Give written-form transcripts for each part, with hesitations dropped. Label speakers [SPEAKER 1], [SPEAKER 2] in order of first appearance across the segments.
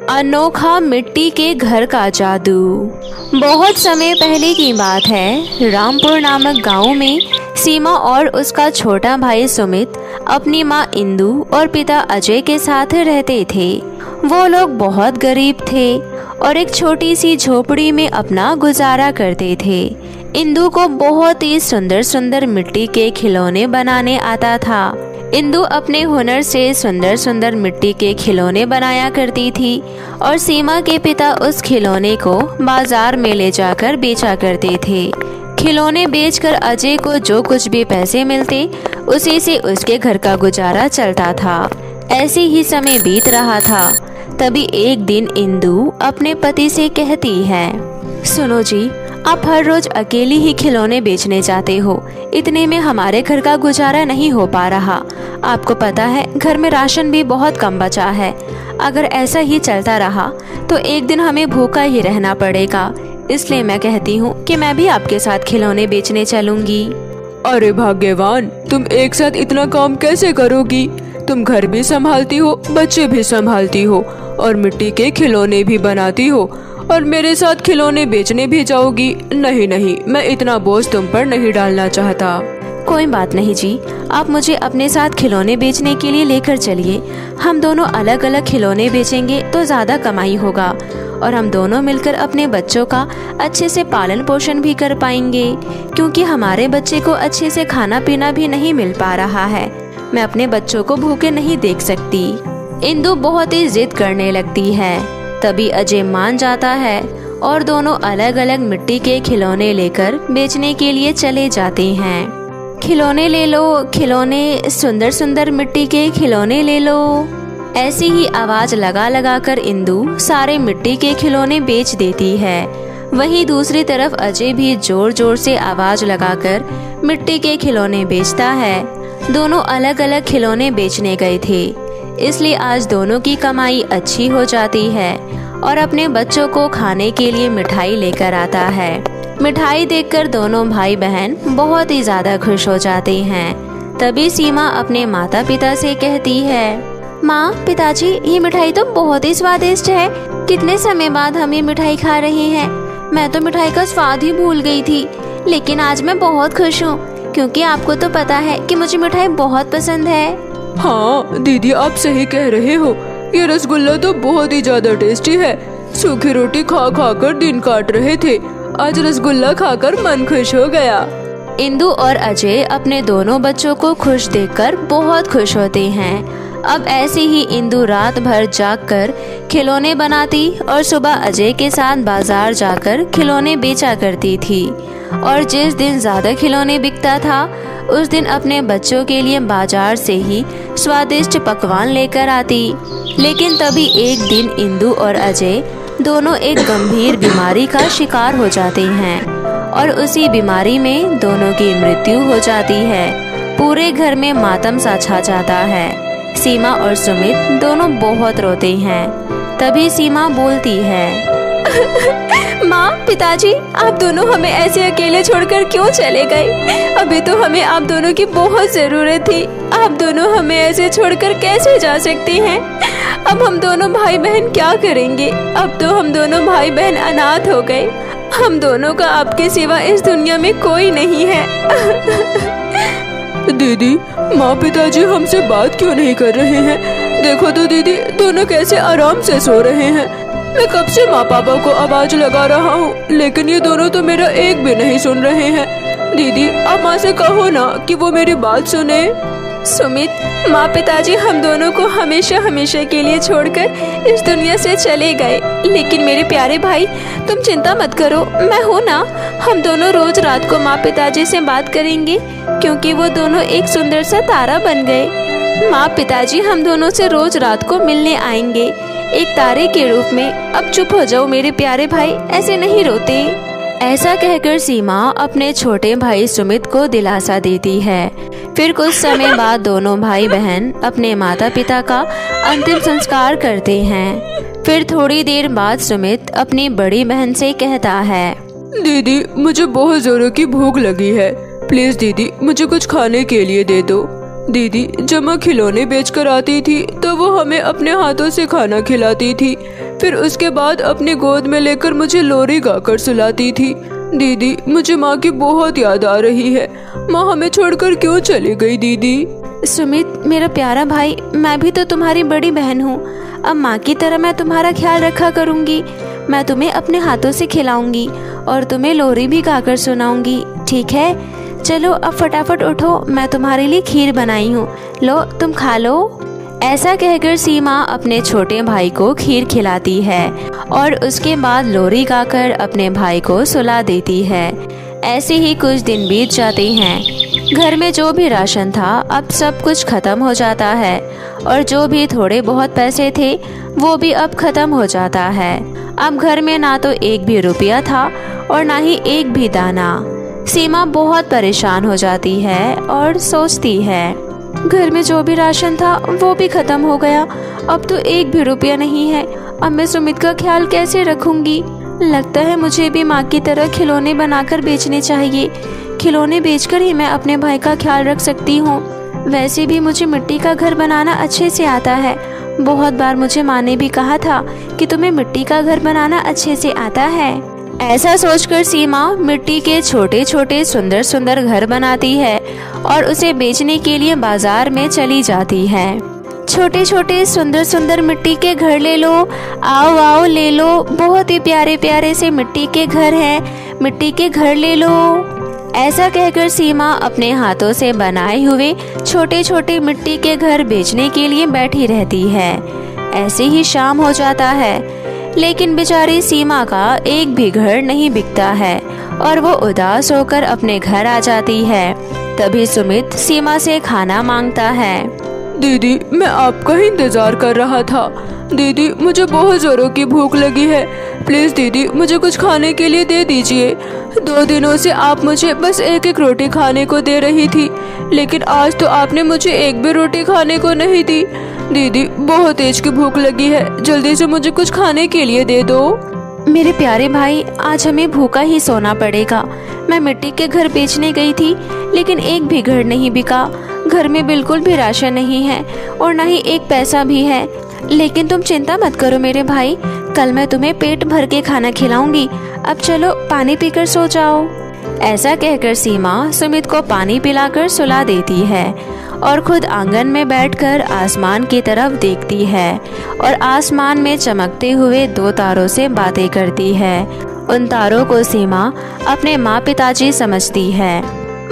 [SPEAKER 1] अनोखा मिट्टी के घर का जादू। बहुत समय पहले की बात है। रामपुर नामक गांव में सीमा और उसका छोटा भाई सुमित अपनी माँ इंदु और पिता अजय के साथ रहते थे। वो लोग बहुत गरीब थे और एक छोटी सी झोपड़ी में अपना गुजारा करते थे। इंदु को बहुत ही सुंदर सुंदर मिट्टी के खिलौने बनाने आता था। इंदु अपने हुनर से सुंदर सुंदर मिट्टी के खिलौने बनाया करती थी और सीमा के पिता उस खिलौने को बाजार में ले जाकर बेचा करते थे। खिलौने बेचकर अजय को जो कुछ भी पैसे मिलते उसी से उसके घर का गुजारा चलता था। ऐसे ही समय बीत रहा था। तभी एक दिन इंदु अपने पति से कहती है, सुनो जी, आप हर रोज अकेली ही खिलौने बेचने जाते हो। इतने में हमारे घर का गुजारा नहीं हो पा रहा। आपको पता है घर में राशन भी बहुत कम बचा है। अगर ऐसा ही चलता रहा तो एक दिन हमें भूखा ही रहना पड़ेगा। इसलिए मैं कहती हूँ कि मैं भी आपके साथ खिलौने बेचने चलूंगी।
[SPEAKER 2] अरे भाग्यवान, तुम एक साथ इतना काम कैसे करोगी? तुम घर भी संभालती हो, बच्चे भी संभालती हो और मिट्टी के खिलौने भी बनाती हो और मेरे साथ खिलौने बेचने भी जाओगी? नहीं नहीं, मैं इतना बोझ तुम पर नहीं डालना चाहता।
[SPEAKER 1] कोई बात नहीं जी, आप मुझे अपने साथ खिलौने बेचने के लिए लेकर चलिए। हम दोनों अलग अलग खिलौने बेचेंगे तो ज्यादा कमाई होगा और हम दोनों मिलकर अपने बच्चों का अच्छे से पालन पोषण भी कर पाएंगे, क्योंकि हमारे बच्चे को अच्छे से खाना पीना भी नहीं मिल पा रहा है। मैं अपने बच्चों को भूखे नहीं देख सकती। इंदु बहुत ही जिद करने लगती है। तभी अजय मान जाता है और दोनों अलग अलग मिट्टी के खिलौने लेकर बेचने के लिए चले जाते हैं। खिलौने ले लो, खिलौने, सुंदर सुंदर मिट्टी के खिलौने ले लो। ऐसी ही आवाज लगा लगा कर इंदु सारे मिट्टी के खिलौने बेच देती है। वहीं दूसरी तरफ अजय भी जोर जोर से आवाज लगाकर मिट्टी के खिलौने बेचता है। दोनों अलग अलग खिलौने बेचने गए थे, इसलिए आज दोनों की कमाई अच्छी हो जाती है और अपने बच्चों को खाने के लिए मिठाई लेकर आता है। मिठाई देखकर दोनों भाई बहन बहुत ही ज्यादा खुश हो जाते हैं। तभी सीमा अपने माता पिता से कहती है, माँ, पिताजी, ये मिठाई तो बहुत ही स्वादिष्ट है। कितने समय बाद हम ये मिठाई खा रहे हैं। मैं तो मिठाई का स्वाद ही भूल गई थी, लेकिन आज मैं बहुत खुश हूँ, क्योंकि आपको तो पता है कि मुझे मिठाई बहुत पसंद है।
[SPEAKER 2] हाँ दीदी, आप सही कह रहे हो। ये रसगुल्ला तो बहुत ही ज्यादा टेस्टी है। सूखी रोटी खा खा कर दिन काट रहे थे, आज रसगुल्ला खाकर मन खुश हो गया।
[SPEAKER 1] इंदु और अजय अपने दोनों बच्चों को खुश देखकर बहुत खुश होते हैं। अब ऐसे ही इंदु रात भर जागकर खिलौने बनाती और सुबह अजय के साथ बाजार जाकर खिलौने बेचा करती थी। और जिस दिन ज्यादा खिलौने बिकता था उस दिन अपने बच्चों के लिए बाजार से ही स्वादिष्ट पकवान लेकर आती। लेकिन तभी एक दिन इंदु और अजय दोनों एक गंभीर बीमारी का शिकार हो जाते हैं और उसी बीमारी में दोनों की मृत्यु हो जाती है। पूरे घर में मातम सा छा जाता है। सीमा और सुमित दोनों बहुत रोते हैं। तभी सीमा बोलती है, माँ, पिताजी, आप दोनों हमें ऐसे अकेले छोड़कर क्यों चले गए? अभी तो हमें आप दोनों की बहुत जरूरत थी। आप दोनों हमें ऐसे छोड़कर कैसे जा सकते हैं? अब हम दोनों भाई बहन क्या करेंगे? अब तो हम दोनों भाई बहन अनाथ हो गए। हम दोनों का आपके सिवा इस दुनिया में कोई नहीं है।
[SPEAKER 2] दीदी, माँ पिताजी हमसे बात क्यों नहीं कर रहे हैं? देखो तो दीदी, दोनों कैसे आराम से सो रहे हैं। मैं कब से माँ पापा को आवाज लगा रहा हूँ, लेकिन ये दोनों तो मेरा एक भी नहीं सुन रहे हैं। दीदी, आप माँ से कहो ना कि वो मेरी बात सुने।
[SPEAKER 1] सुमित, माँ पिताजी हम दोनों को हमेशा हमेशा के लिए छोड़कर इस दुनिया से चले गए, लेकिन मेरे प्यारे भाई, तुम चिंता मत करो, मैं हूँ ना। हम दोनों रोज रात को माँ पिताजी से बात करेंगे, क्योंकि वो दोनों एक सुंदर सा तारा बन गए। माँ पिताजी हम दोनों से रोज रात को मिलने आएंगे एक तारे के रूप में। अब चुप हो जाओ मेरे प्यारे भाई, ऐसे नहीं रोते। ऐसा कहकर सीमा अपने छोटे भाई सुमित को दिलासा देती है। फिर कुछ समय बाद दोनों भाई बहन अपने माता पिता का अंतिम संस्कार करते हैं। फिर थोड़ी देर बाद सुमित अपनी बड़ी बहन से कहता है,
[SPEAKER 2] दीदी, मुझे बहुत जोरों की भूख लगी है। प्लीज दीदी, मुझे कुछ खाने के लिए दे दो। दीदी जब माँ खिलौने बेचकर आती थी तो वो हमें अपने हाथों से खाना खिलाती थी, फिर उसके बाद अपनी गोद में लेकर मुझे लोरी गाकर सुलाती थी। दीदी मुझे माँ की बहुत याद आ रही है। माँ हमें छोड़कर क्यों चली गई दीदी?
[SPEAKER 1] सुमित मेरा प्यारा भाई, मैं भी तो तुम्हारी बड़ी बहन हूँ। अब माँ की तरह मैं तुम्हारा ख्याल रखा करूँगी। मैं तुम्हें अपने हाथों से खिलाऊंगी और तुम्हें लोरी भी गाकर सुनाऊंगी, ठीक है? चलो अब फटाफट उठो, मैं तुम्हारे लिए खीर बनाई हूँ, लो तुम खा लो। ऐसा कहकर सीमा अपने छोटे भाई को खीर खिलाती है और उसके बाद लोरी गाकर अपने भाई को सुला देती है। ऐसे ही कुछ दिन बीत जाते हैं। घर में जो भी राशन था अब सब कुछ खत्म हो जाता है और जो भी थोड़े बहुत पैसे थे वो भी अब खत्म हो जाता है। अब घर में ना तो एक भी रुपया था और ना ही एक भी दाना। सीमा बहुत परेशान हो जाती है और सोचती है, घर में जो भी राशन था वो भी खत्म हो गया, अब तो एक भी रुपया नहीं है। अब मैं सुमित का ख्याल कैसे रखूंगी? लगता है मुझे भी माँ की तरह खिलौने बनाकर बेचने चाहिए। खिलौने बेचकर ही मैं अपने भाई का ख्याल रख सकती हूँ। वैसे भी मुझे मिट्टी का घर बनाना अच्छे से आता है। बहुत बार मुझे माँ ने भी कहा था कि तुम्हें मिट्टी का घर बनाना अच्छे से आता है। ऐसा सोचकर सीमा मिट्टी के छोटे छोटे सुंदर सुंदर घर बनाती है और उसे बेचने के लिए बाजार में चली जाती है। छोटे छोटे सुंदर सुंदर मिट्टी के घर ले लो, आओ आओ ले लो, बहुत ही प्यारे प्यारे से मिट्टी के घर हैं, मिट्टी के घर ले लो। ऐसा कहकर सीमा अपने हाथों से बनाए हुए छोटे छोटे मिट्टी के घर बेचने के लिए बैठी रहती है। ऐसे ही शाम हो जाता है, लेकिन बेचारी सीमा का एक भी घर नहीं बिकता है और वो उदास होकर अपने घर आ जाती है। तभी सुमित सीमा से खाना मांगता है।
[SPEAKER 2] दीदी मैं आपका ही इंतजार कर रहा था। दीदी मुझे बहुत जोरों की भूख लगी है, प्लीज दीदी मुझे कुछ खाने के लिए दे दीजिए। 2 दिनों से आप मुझे बस एक एक रोटी खाने को दे रही थी, लेकिन आज तो आपने मुझे एक भी रोटी खाने को नहीं दी। दीदी बहुत तेज की भूख लगी है, जल्दी से मुझे कुछ खाने के लिए दे दो।
[SPEAKER 1] मेरे प्यारे भाई, आज हमें भूखा ही सोना पड़ेगा। मैं मिट्टी के घर बेचने गई थी, लेकिन एक भी घर नहीं बिका। घर में बिल्कुल भी राशन नहीं है और न ही एक पैसा भी है। लेकिन तुम चिंता मत करो मेरे भाई, कल मैं तुम्हें पेट भर के खाना खिलाऊंगी। अब चलो पानी पीकर सो जाओ। ऐसा कहकर सीमा सुमित को पानी पिलाकर सुला देती है और खुद आंगन में बैठकर आसमान की तरफ देखती है और आसमान में चमकते हुए 2 तारों से बातें करती है। उन तारों को सीमा अपने माँ पिताजी समझती है।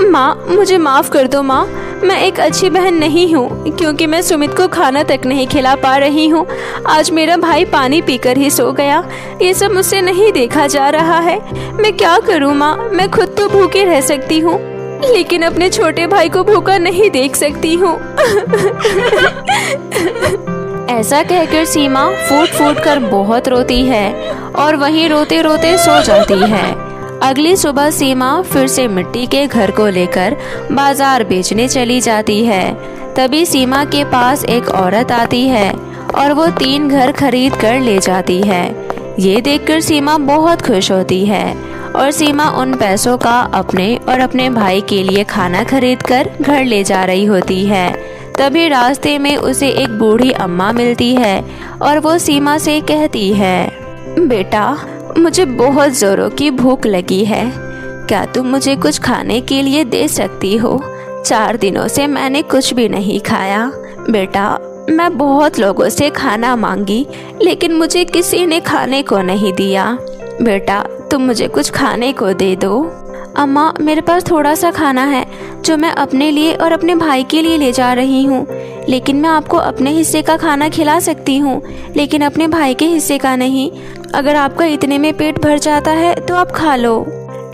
[SPEAKER 1] माँ मुझे माफ़ कर दो माँ, मैं एक अच्छी बहन नहीं हूँ क्योंकि मैं सुमित को खाना तक नहीं खिला पा रही हूँ। आज मेरा भाई पानी पीकर ही सो गया। ये सब मुझसे नहीं देखा जा रहा है। मैं क्या करूँ माँ, मैं खुद तो भूखे रह सकती हूँ, लेकिन अपने छोटे भाई को भूखा नहीं देख सकती हूँ। ऐसा कहकर सीमा फूट फूट कर बहुत रोती है और वहीं रोते रोते सो जाती है। अगली सुबह सीमा फिर से मिट्टी के घर को लेकर बाजार बेचने चली जाती है। तभी सीमा के पास एक औरत आती है और वो 3 घर खरीद कर ले जाती है। ये देखकर सीमा बहुत खुश होती है और सीमा उन पैसों का अपने और अपने भाई के लिए खाना खरीद कर घर ले जा रही होती है। तभी रास्ते में उसे एक बूढ़ी अम्मा मिलती है और वो सीमा से कहती है, बेटा मुझे बहुत जोरों की भूख लगी है, क्या तुम मुझे कुछ खाने के लिए दे सकती हो? 4 दिनों से मैंने कुछ भी नहीं खाया। बेटा मैं बहुत लोगों से खाना मांगी, लेकिन मुझे किसी ने खाने को नहीं दिया। बेटा तुम मुझे कुछ खाने को दे दो। अम्मा मेरे पास थोड़ा सा खाना है जो मैं अपने लिए और अपने भाई के लिए ले जा रही हूँ, लेकिन मैं आपको अपने हिस्से का खाना खिला सकती हूँ, लेकिन अपने भाई के हिस्से का नहीं। अगर आपका इतने में पेट भर जाता है तो आप खा लो।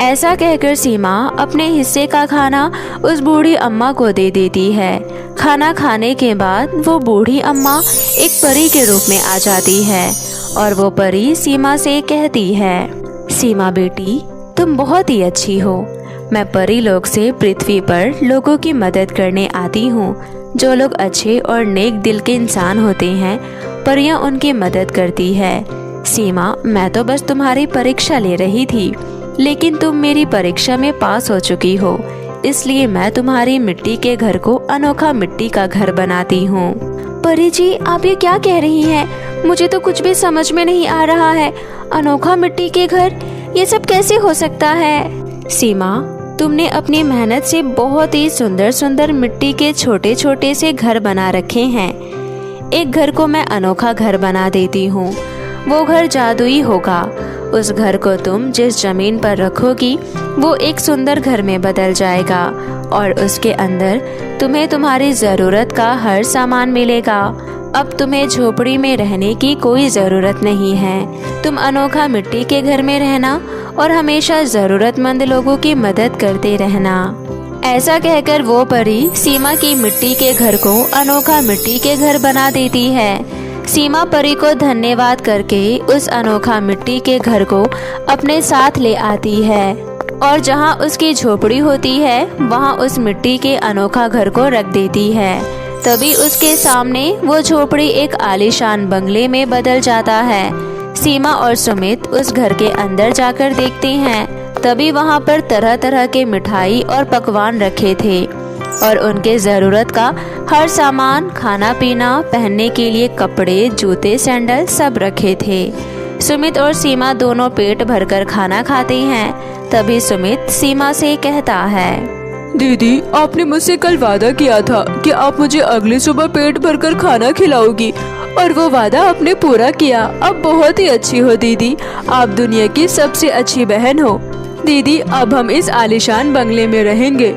[SPEAKER 1] ऐसा कहकर सीमा अपने हिस्से का खाना उस बूढ़ी अम्मा को दे देती है। खाना खाने के बाद वो बूढ़ी अम्मा एक परी के रूप में आ जाती है और वो परी सीमा से कहती है, सीमा बेटी तुम बहुत ही अच्छी हो। मैं परी लोग से पृथ्वी पर लोगों की मदद करने आती हूँ। जो लोग अच्छे और नेक दिल के इंसान होते हैं, परियां उनकी मदद करती है। सीमा मैं तो बस तुम्हारी परीक्षा ले रही थी, लेकिन तुम मेरी परीक्षा में पास हो चुकी हो। इसलिए मैं तुम्हारी मिट्टी के घर को अनोखा मिट्टी का घर बनाती हूँ। परी जी, आप ये क्या कह रही हैं? मुझे तो कुछ भी समझ में नहीं आ रहा है। अनोखा मिट्टी के घर, ये सब कैसे हो सकता है? सीमा, तुमने अपनी मेहनत से बहुत ही सुंदर सुंदर मिट्टी के छोटे छोटे से घर बना रखे हैं। एक घर को मैं अनोखा घर बना देती हूँ। वो घर जादुई होगा। उस घर को तुम जिस जमीन पर रखोगी वो एक सुंदर घर में बदल जाएगा और उसके अंदर तुम्हें तुम्हारी ज़रूरत का हर सामान मिलेगा। अब तुम्हें झोपड़ी में रहने की कोई ज़रूरत नहीं है। तुम अनोखा मिट्टी के घर में रहना और हमेशा ज़रूरतमंद लोगों की मदद करते रहना। ऐसा कहकर वो परी सीमा की मिट्टी के घर को अनोखा मिट्टी के घर बना देती है। सीमा परी को धन्यवाद करके उस अनोखा मिट्टी के घर को अपने साथ ले आती है और जहाँ उसकी झोपड़ी होती है वहाँ उस मिट्टी के अनोखा घर को रख देती है। तभी उसके सामने वो झोपड़ी एक आलीशान बंगले में बदल जाता है। सीमा और सुमित उस घर के अंदर जाकर देखते हैं। तभी वहाँ पर तरह तरह के मिठाई और पकवान रखे थे और उनके ज़रूरत का हर सामान, खाना पीना, पहनने के लिए कपड़े, जूते, सैंडल सब रखे थे। सुमित और सीमा दोनों पेट भरकर खाना खाते हैं। तभी सुमित सीमा से कहता है,
[SPEAKER 2] दीदी, आपने मुझसे कल वादा किया था कि आप मुझे अगली सुबह पेट भरकर खाना खिलाओगी और वो वादा आपने पूरा किया। अब बहुत ही अच्छी हो दीदी, आप दुनिया की सबसे अच्छी बहन हो। दीदी, अब हम इस आलीशान बंगले में रहेंगे।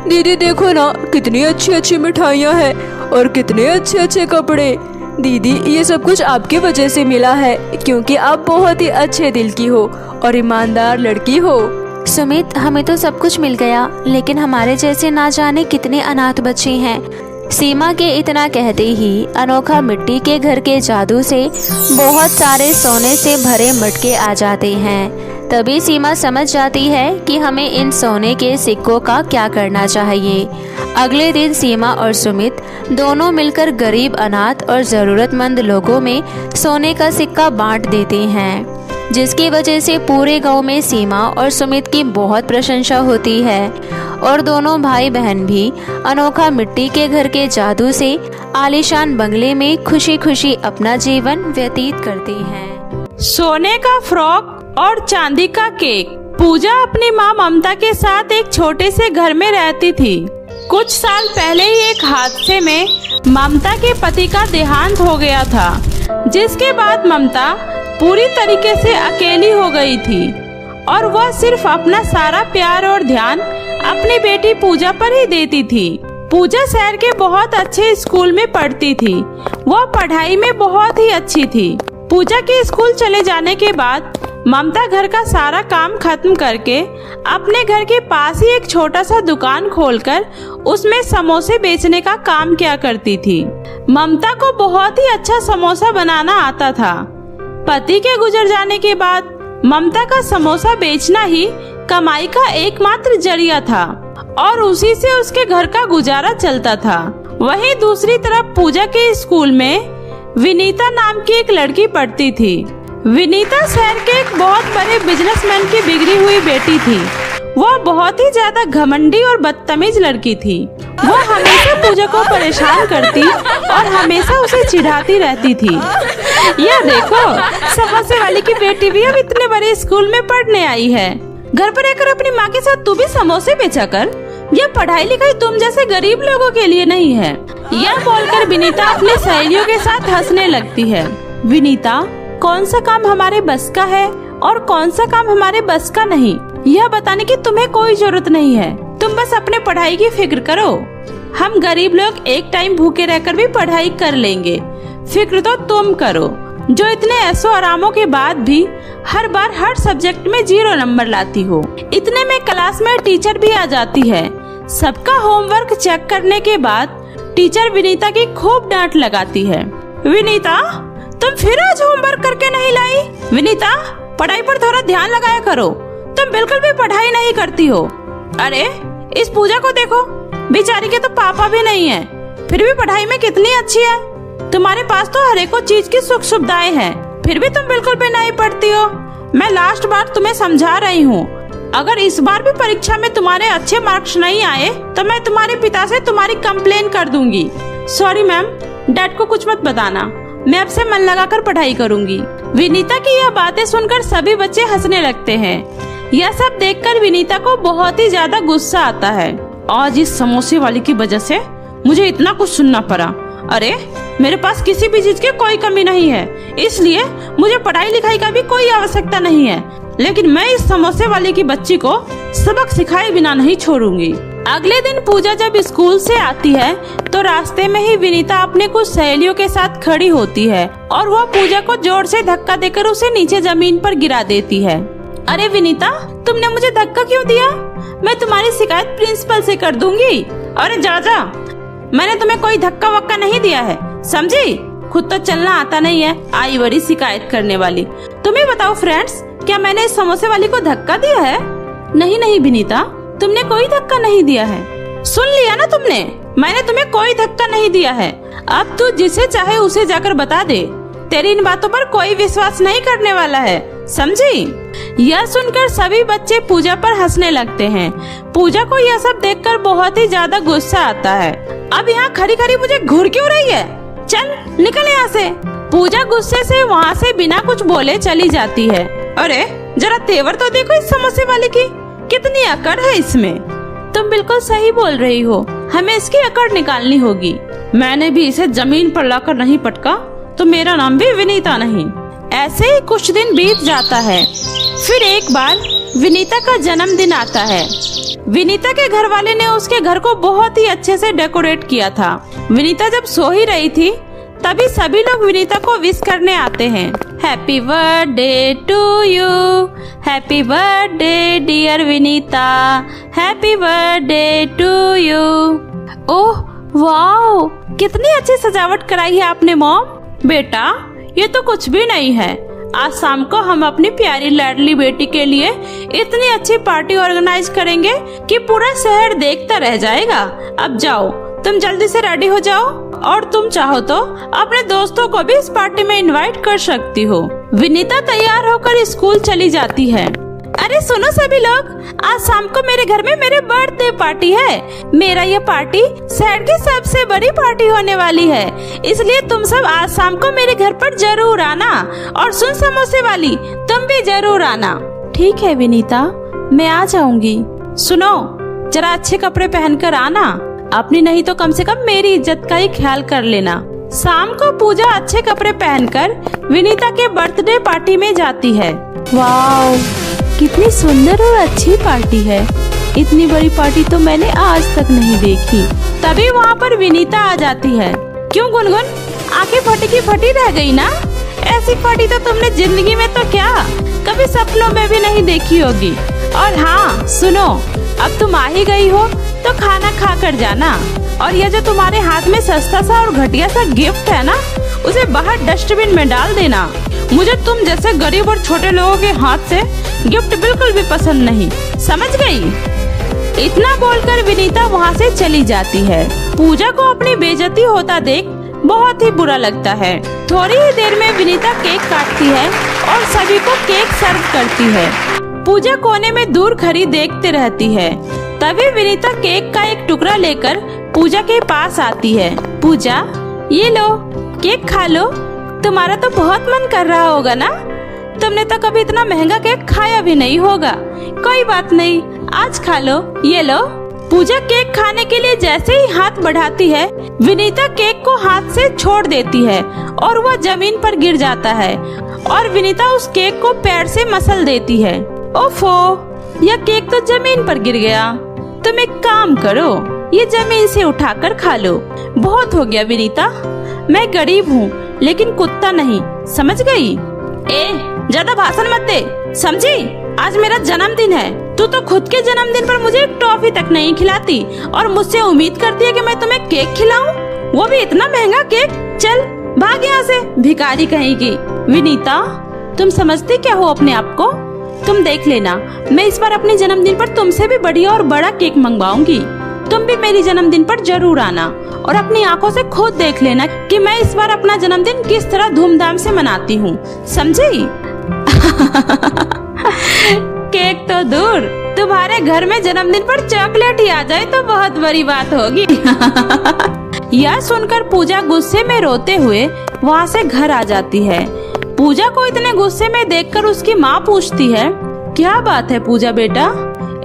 [SPEAKER 2] दीदी देखो ना, कितनी अच्छी अच्छी मिठाइयाँ हैं और कितने अच्छे अच्छे कपड़े। दीदी, ये सब कुछ आपकी वजह से मिला है क्योंकि आप बहुत ही अच्छे दिल की हो और ईमानदार लड़की हो।
[SPEAKER 1] सुमित, हमें तो सब कुछ मिल गया, लेकिन हमारे जैसे ना जाने कितने अनाथ बच्चे हैं। सीमा के इतना कहते ही अनोखा मिट्टी के घर के जादू से बहुत सारे सोने से भरे मटके आ जाते हैं। तभी सीमा समझ जाती है कि हमें इन सोने के सिक्कों का क्या करना चाहिए। अगले दिन सीमा और सुमित दोनों मिलकर गरीब, अनाथ और ज़रूरतमंद लोगों में सोने का सिक्का बांट देते हैं, जिसकी वजह से पूरे गांव में सीमा और सुमित की बहुत प्रशंसा होती है और दोनों भाई बहन भी अनोखा मिट्टी के घर के जादू से आलीशान बंगले में खुशी खुशी अपना जीवन व्यतीत करते हैं।
[SPEAKER 3] सोने का फ्रॉक और चांदी का केक। पूजा अपनी माँ ममता के साथ एक छोटे से घर में रहती थी। कुछ साल पहले ही एक हादसे में ममता के पति का देहांत हो गया था, जिसके बाद ममता पूरी तरीके से अकेली हो गई थी और वह सिर्फ अपना सारा प्यार और ध्यान अपनी बेटी पूजा पर ही देती थी। पूजा शहर के बहुत अच्छे स्कूल में पढ़ती थी। वह पढ़ाई में बहुत ही अच्छी थी। पूजा के स्कूल चले जाने के बाद ममता घर का सारा काम खत्म करके अपने घर के पास ही एक छोटा सा दुकान खोलकर उसमें समोसे बेचने का काम किया करती थी। ममता को बहुत ही अच्छा समोसा बनाना आता था। पति के गुजर जाने के बाद ममता का समोसा बेचना ही कमाई का एकमात्र जरिया था और उसी से उसके घर का गुजारा चलता था। वहीं दूसरी तरफ पूजा के स्कूल में विनीता नाम की एक लड़की पढ़ती थी। विनीता शहर के एक बहुत बड़े बिजनेसमैन की बिगड़ी हुई बेटी थी। वह बहुत ही ज्यादा घमंडी और बदतमीज लड़की थी। वह हमेशा पूजा को परेशान करती और हमेशा उसे चिढ़ाती रहती थी। यह देखो, समोसे वाली की बेटी भी अब इतने बड़े स्कूल में पढ़ने आई है। घर पर रहकर अपनी माँ के साथ तू भी समोसे बेचा कर। यह पढ़ाई लिखाई तुम जैसे गरीब लोगों के लिए नहीं है। यह बोलकर विनीता अपनी सहेलियों के साथ हंसने लगती है। विनीता, कौन सा काम हमारे बस का है और कौन सा काम हमारे बस का नहीं, यह बताने की तुम्हें कोई जरूरत नहीं है। तुम बस अपने पढ़ाई की फिक्र करो। हम गरीब लोग एक टाइम भूखे रहकर भी पढ़ाई कर लेंगे। फिक्र तो तुम करो, जो इतने ऐसो आरामों के बाद भी हर बार हर सब्जेक्ट में 0 नंबर लाती हो। इतने में क्लास में टीचर भी आ जाती है। सबका होमवर्क चेक करने के बाद टीचर विनीता की खूब डांट लगाती है। विनीता, तुम फिर आज होमवर्क करके नहीं लाई? विनीता, पढ़ाई पर थोड़ा ध्यान लगाया करो। तुम बिल्कुल भी पढ़ाई नहीं करती हो। अरे, इस पूजा को देखो, बेचारी के तो पापा भी नहीं है, फिर भी पढ़ाई में कितनी अच्छी है। तुम्हारे पास तो हर एक चीज की सुख सुविधाएं हैं, फिर भी तुम बिल्कुल भी नहीं पढ़ती हो। मैं लास्ट बार तुम्हें समझा रही हूँ, अगर इस बार भी परीक्षा में तुम्हारे अच्छे मार्क्स नहीं आए तो मैं तुम्हारे पिता से तुम्हारी कंप्लेन कर दूंगी। सॉरी मैम, डैड को कुछ मत बताना, मैं अब से मन लगाकर पढ़ाई करूंगी। विनीता की यह बातें सुनकर सभी बच्चे हंसने लगते हैं। यह सब देखकर विनीता को बहुत ही ज्यादा गुस्सा आता है। आज इस समोसे वाले की वजह से मुझे इतना कुछ सुनना पड़ा। अरे मेरे पास किसी भी चीज की कोई कमी नहीं है, इसलिए मुझे पढ़ाई लिखाई का भी कोई आवश्यकता नहीं है, लेकिन मैं इस समोसे वाले की बच्ची को सबक सिखाए बिना नहीं छोड़ूंगी। अगले दिन पूजा जब स्कूल से आती है तो रास्ते में ही विनीता अपने कुछ सहेलियों के साथ खड़ी होती है और वह पूजा को जोर से धक्का देकर उसे नीचे जमीन पर गिरा देती है। अरे विनीता, तुमने मुझे धक्का क्यों दिया? मैं तुम्हारी शिकायत प्रिंसिपल से कर दूंगी। अरे जा, मैंने तुम्हें कोई धक्का वक्का नहीं दिया है, समझी? खुद तो चलना आता नहीं है, आई बड़ी शिकायत करने वाली। तुम्हें बताओ फ्रेंड्स, क्या मैंने इस समोसे वाली को धक्का दिया है? नहीं विनीता, तुमने कोई धक्का नहीं दिया है। सुन लिया ना तुमने, मैंने तुम्हें कोई धक्का नहीं दिया है। अब तू जिसे चाहे उसे जाकर बता दे, तेरी इन बातों पर कोई विश्वास नहीं करने वाला है, समझी? यह सुनकर सभी बच्चे पूजा पर हंसने लगते हैं। पूजा को यह सब देखकर बहुत ही ज्यादा गुस्सा आता है। अब यहाँ खड़ी खड़ी मुझे घूर क्यों रही है? चल निकल यहाँ से। पूजा गुस्से से वहाँ से बिना कुछ बोले चली जाती है। अरे जरा तेवर तो देखो इस समोसे वाले की, कितनी अकड़ है इसमें। तुम बिल्कुल सही बोल रही हो, हमें इसकी अकड़ निकालनी होगी। मैंने भी इसे जमीन पर लाकर नहीं पटका तो मेरा नाम भी विनीता नहीं। ऐसे ही कुछ दिन बीत जाता है। फिर एक बार विनीता का जन्मदिन आता है। विनीता के घर वाले ने उसके घर को बहुत ही अच्छे से डेकोरेट किया था। विनीता जब सो ही रही थी तभी सभी लोग विनीता को विश करने आते हैं। Happy birthday to you, happy birthday dear Vineeta, happy birthday to you. Oh wow, कितनी अच्छी सजावट कराई है आपने मॉम। बेटा ये तो कुछ भी नहीं है, आज शाम को हम अपनी प्यारी लाडली बेटी के लिए इतनी अच्छी पार्टी ऑर्गेनाइज करेंगे कि पूरा शहर देखता रह जाएगा। अब जाओ, तुम जल्दी से रेडी हो जाओ और तुम चाहो तो अपने दोस्तों को भी इस पार्टी में इनवाइट कर सकती हो। विनीता तैयार होकर स्कूल चली जाती है। अरे सुनो सभी लोग, आज शाम को मेरे घर में मेरे बर्थडे पार्टी है। मेरा ये पार्टी शहर की सबसे बड़ी पार्टी होने वाली है, इसलिए तुम सब आज शाम को मेरे घर पर जरूर आना। और सुन समोसे वाली, तुम भी जरूर आना। ठीक है विनीता, मैं आ जाऊंगी। सुनो, जरा अच्छे कपड़े पहनकर आना, अपनी नहीं तो कम से कम मेरी इज्जत का ही ख्याल कर लेना। शाम को पूजा अच्छे कपड़े पहनकर विनीता के बर्थडे पार्टी में जाती है। वाओ, कितनी सुंदर और अच्छी पार्टी है। इतनी बड़ी पार्टी तो मैंने आज तक नहीं देखी। तभी वहाँ पर विनीता आ जाती है। क्यों गुनगुन, आंखें फटी की फटी रह गई ना? ऐसी पार्टी तो तुमने जिंदगी में तो क्या कभी सपनों में भी नहीं देखी होगी। और हाँ सुनो, अब तुम आ ही गई हो तो खाना खा कर जाना। और यह जो तुम्हारे हाथ में सस्ता सा और घटिया सा गिफ्ट है ना, उसे बाहर डस्टबिन में डाल देना। मुझे तुम जैसे गरीब और छोटे लोगों के हाथ से गिफ्ट बिल्कुल भी पसंद नहीं, समझ गई? इतना बोलकर विनीता वहाँ से चली जाती है। पूजा को अपनी बेइज्जती होता देख बहुत ही बुरा लगता है। थोड़ी ही देर में विनीता केक काटती है और सभी को केक सर्व करती है। पूजा कोने में दूर खड़ी देखते रहती है। तभी विनीता केक का एक टुकड़ा लेकर पूजा के पास आती है। पूजा, ये लो केक खा लो, तुम्हारा तो बहुत मन कर रहा होगा ना? तुमने तो कभी इतना महंगा केक खाया भी नहीं होगा। कोई बात नहीं, आज खा लो, ये लो। पूजा केक खाने के लिए जैसे ही हाथ बढ़ाती है, विनीता केक को हाथ से छोड़ देती है और वह जमीन पर गिर जाता है और विनीता उस केक को पैर से मसल देती है। ओफो, यह केक तो जमीन पर गिर गया। तुम एक काम करो, ये जमीन से उठाकर खा लो। बहुत हो गया विनीता, मैं गरीब हूँ लेकिन कुत्ता नहीं, समझ गई? ज्यादा भाषण मत दे, समझी? आज मेरा जन्मदिन है, तू तो खुद के जन्मदिन पर मुझे एक टॉफी तक नहीं खिलाती और मुझसे उम्मीद करती है कि मैं तुम्हें केक खिलाऊं, वो भी इतना महंगा केक। चल भाग यहाँ से, भिखारी कहेगी। विनीता, तुम समझती क्या हो अपने आप को? तुम देख लेना, मैं इस बार अपने जन्मदिन पर तुमसे भी बढ़िया और बड़ा केक मंगवाऊंगी। तुम भी मेरी जन्मदिन पर जरूर आना और अपनी आंखों से खुद देख लेना कि मैं इस बार अपना जन्मदिन किस तरह धूमधाम से मनाती हूँ, समझी? केक तो दूर, तुम्हारे घर में जन्मदिन पर चॉकलेट ही आ जाए तो बहुत बड़ी बात होगी। यह सुनकर पूजा गुस्से में रोते हुए वहाँ से घर आ जाती है। पूजा को इतने गुस्से में देखकर उसकी माँ पूछती है, क्या बात है पूजा बेटा,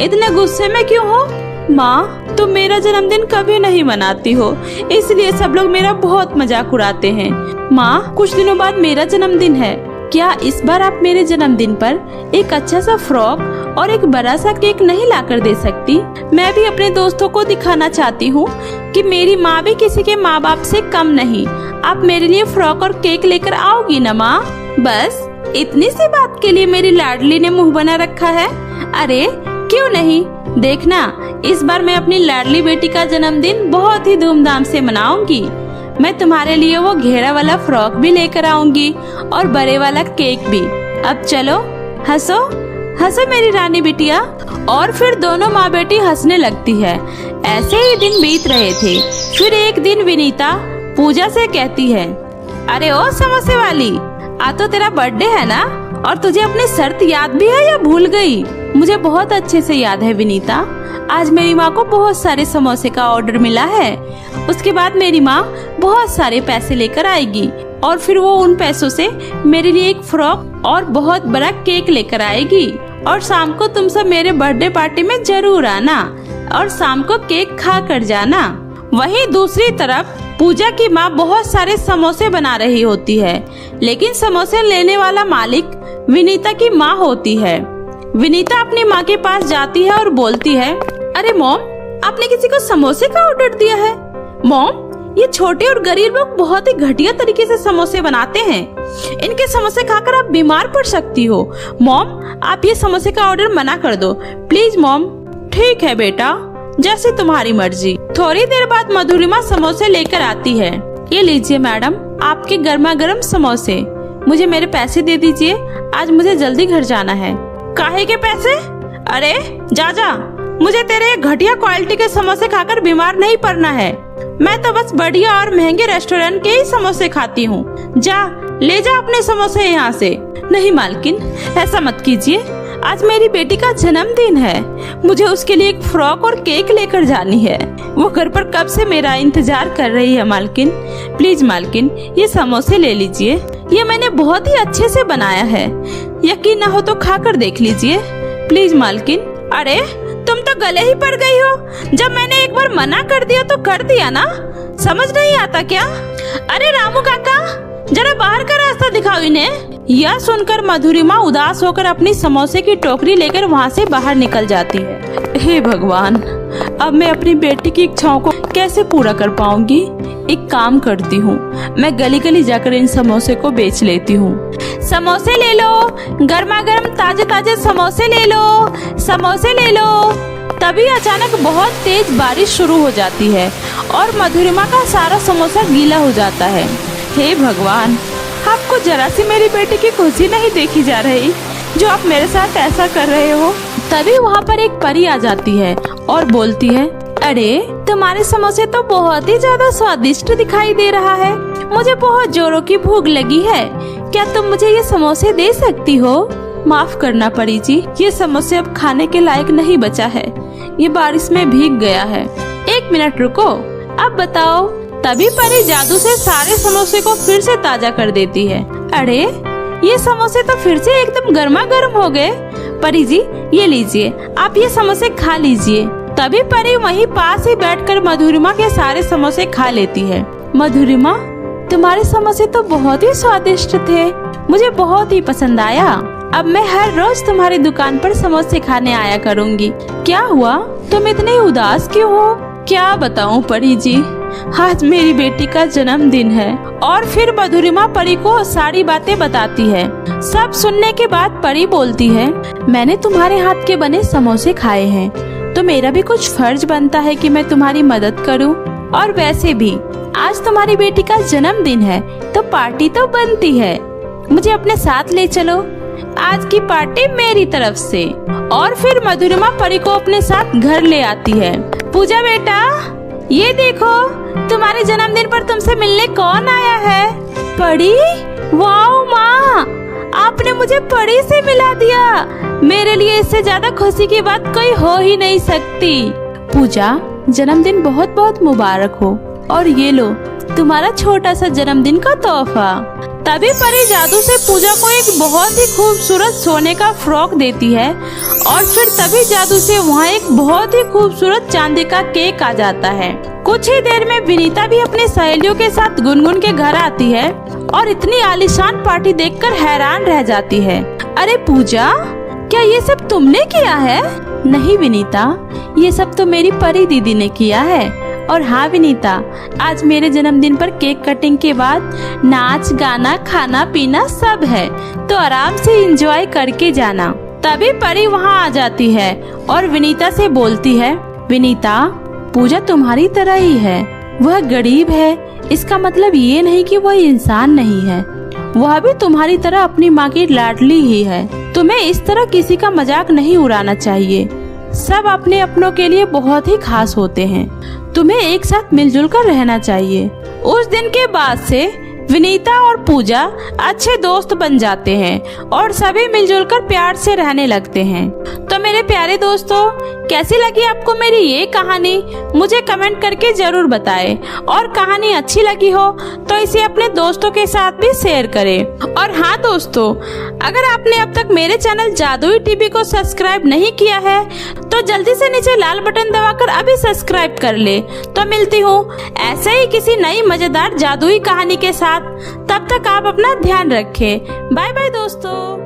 [SPEAKER 3] इतने गुस्से में क्यों हो? माँ, तुम मेरा जन्मदिन कभी नहीं मनाती हो, इसलिए सब लोग मेरा बहुत मजाक उड़ाते हैं। माँ, कुछ दिनों बाद मेरा जन्मदिन है, क्या इस बार आप मेरे जन्मदिन पर एक अच्छा सा फ्रॉक और एक बड़ा सा केक नहीं लाकर दे सकती? मैं भी अपने दोस्तों को दिखाना चाहती हूँ कि मेरी माँ भी किसी के माँ बाप से कम नहीं। आप मेरे लिए फ्रॉक और केक लेकर आओगी ना माँ? बस इतनी सी बात के लिए मेरी लाडली ने मुंह बना रखा है। अरे क्यों नहीं, देखना इस बार मैं अपनी लाडली बेटी का जन्मदिन बहुत ही धूमधाम से मनाऊंगी। मैं तुम्हारे लिए वो घेरा वाला फ्रॉक भी लेकर आऊंगी और बड़े वाला केक भी। अब चलो हंसो हंसो मेरी रानी बिटिया। और फिर दोनों माँ बेटी हंसने लगती है। ऐसे ही दिन बीत रहे थे। फिर एक दिन विनीता पूजा से कहती है, अरे ओ समोसे वाली, आज तो तेरा बर्थडे है ना, और तुझे अपनी शर्त याद भी है या भूल गई? मुझे बहुत अच्छे से याद है विनीता, आज मेरी माँ को बहुत सारे समोसे का ऑर्डर मिला है। उसके बाद मेरी माँ बहुत सारे पैसे लेकर आएगी और फिर वो उन पैसों से मेरे लिए एक फ्रॉक और बहुत बड़ा केक लेकर आएगी। और शाम को तुम सब मेरे बर्थडे पार्टी में जरूर आना और शाम को केक खा कर जाना। वहीं दूसरी तरफ पूजा की माँ बहुत सारे समोसे बना रही होती है, लेकिन समोसे लेने वाला मालिक विनीता की माँ होती है। विनीता अपनी माँ के पास जाती है और बोलती है, अरे मॉम, आपने किसी को समोसे का ऑर्डर दिया है? मॉम, ये छोटे और गरीब लोग बहुत ही घटिया तरीके से समोसे बनाते हैं, इनके समोसे खाकर आप बीमार पड़ सकती हो। मॉम, आप ये समोसे का ऑर्डर मना कर दो प्लीज मॉम। ठीक है बेटा, जैसे तुम्हारी मर्जी। थोड़ी देर बाद मधुरिमा समोसे लेकर आती है। ये लीजिए मैडम, आपके गर्मा गर्म समोसे। मुझे मेरे पैसे दे दीजिए, आज मुझे जल्दी घर जाना है। काहे के पैसे? अरे जा, मुझे तेरे घटिया क्वालिटी के समोसे खाकर बीमार नहीं पड़ना है। मैं तो बस बढ़िया और महंगे रेस्टोरेंट के ही समोसे खाती हूँ। जा, ले जा अपने समोसे यहाँ से। नहीं मालकिन, ऐसा मत कीजिए, आज मेरी बेटी का जन्मदिन है, मुझे उसके लिए एक फ्रॉक और केक लेकर जानी है। वो घर पर कब से मेरा इंतजार कर रही है मालकिन। प्लीज मालकिन, ये समोसे ले लीजिए, ये मैंने बहुत ही अच्छे से बनाया है, यकीन ना हो तो खाकर देख लीजिए प्लीज मालकिन। अरे तुम तो गले ही पड़ गई हो, जब मैंने एक बार मना कर दिया तो कर दिया ना, समझ नहीं आता क्या? अरे रामू काका, जरा बाहर का रास्ता दिखाओ इन्हें। यह सुनकर मधुरिमा उदास होकर अपनी समोसे की टोकरी लेकर वहाँ से बाहर निकल जाती है। हे भगवान, अब मैं अपनी बेटी की इच्छाओं को कैसे पूरा कर पाऊंगी? एक काम करती हूँ, मैं गली गली जाकर इन समोसे को बेच लेती हूँ। समोसे ले लो, गर्मा गर्म ताजे ताजे समोसे ले लो, समोसे ले लो। तभी अचानक बहुत तेज बारिश शुरू हो जाती है और मधुरिमा का सारा समोसा गीला हो जाता है। हे भगवान, आपको जरा सी मेरी बेटी की खुशी नहीं देखी जा रही जो आप मेरे साथ ऐसा कर रहे हो। तभी वहाँ पर एक परी आ जाती है और बोलती है, अरे तुम्हारे समोसे तो बहुत ही ज्यादा स्वादिष्ट दिखाई दे रहा है, मुझे बहुत जोरों की भूख लगी है, क्या तुम मुझे ये समोसे दे सकती हो? माफ करना परी जी, ये समोसे अब खाने के लायक नहीं बचा है, ये बारिश में भीग गया है। एक मिनट रुको, अब बताओ। तभी परी जादू से सारे समोसे को फिर से ताजा कर देती है। अरे ये समोसे तो फिर से एकदम गर्मा गर्म हो गए। परी जी ये लीजिए, आप ये समोसे खा लीजिए। तभी परी वहीं पास ही बैठकर मधुरिमा के सारे समोसे खा लेती है। मधुरिमा, तुम्हारे समोसे तो बहुत ही स्वादिष्ट थे, मुझे बहुत ही पसंद आया। अब मैं हर रोज तुम्हारी दुकान पर समोसे खाने आया करूँगी। क्या हुआ, तुम इतनी उदास क्यों हो? क्या बताऊं परी जी, आज मेरी बेटी का जन्मदिन है। और फिर मधुरिमा परी को सारी बातें बताती है। सब सुनने के बाद परी बोलती है, मैंने तुम्हारे हाथ के बने समोसे खाए हैं, तो मेरा भी कुछ फर्ज बनता है कि मैं तुम्हारी मदद करूं। और वैसे भी आज तुम्हारी बेटी का जन्मदिन है, तो पार्टी तो बनती है, मुझे अपने साथ ले चलो, आज की पार्टी मेरी तरफ से। और फिर मधुरिमा परी को अपने साथ घर ले आती है। पूजा बेटा, ये देखो तुम्हारे जन्मदिन पर तुमसे मिलने कौन आया है। परी? वाओ माँ, आपने मुझे परी से मिला दिया। मेरे लिए इससे ज्यादा खुशी की बात कोई हो ही नहीं सकती। पूजा, जन्मदिन बहुत बहुत मुबारक हो, और ये लो तुम्हारा छोटा सा जन्मदिन का तोहफा। तभी परी जादू से पूजा को एक बहुत ही खूबसूरत सोने का फ्रॉक देती है, और फिर तभी जादू से वहाँ एक बहुत ही खूबसूरत चांदी का केक आ जाता है। कुछ ही देर में विनीता भी अपनी सहेलियों के साथ गुनगुन के घर आती है और इतनी आलीशान पार्टी देखकर हैरान रह जाती है। अरे पूजा, क्या ये सब तुमने किया है? नहीं विनीता, ये सब तो मेरी परी दीदी ने किया है। और हाँ विनीता, आज मेरे जन्मदिन पर केक कटिंग के बाद नाच गाना खाना पीना सब है, तो आराम से एंजॉय करके जाना। तभी परी वहाँ आ जाती है और विनीता से बोलती है, विनीता, पूजा तुम्हारी तरह ही है। वह गरीब है, इसका मतलब ये नहीं कि वह इंसान नहीं है। वह भी तुम्हारी तरह अपनी माँ की लाडली ही है। तुम्हें इस तरह किसी का मजाक नहीं उड़ाना चाहिए। सब अपने अपनों के लिए बहुत ही खास होते हैं। तुम्हें एक साथ मिलजुल कर रहना चाहिए। उस दिन के बाद से विनीता और पूजा अच्छे दोस्त बन जाते हैं और सभी मिलजुल कर प्यार से रहने लगते हैं। तो मेरे प्यारे दोस्तों, कैसी लगी आपको मेरी ये कहानी? मुझे कमेंट करके जरूर बताएं। और कहानी अच्छी लगी हो तो इसे अपने दोस्तों के साथ भी शेयर करें। और हाँ दोस्तों, अगर आपने अब तक मेरे चैनल जादुई टीवी को सब्सक्राइब नहीं किया है तो जल्दी से नीचे लाल बटन दबाकर अभी सब्सक्राइब कर ले। तो मिलती हूँ ऐसे ही किसी नई मजेदार जादुई कहानी के साथ। तब तक आप अपना ध्यान रखें। बाय बाय दोस्तों।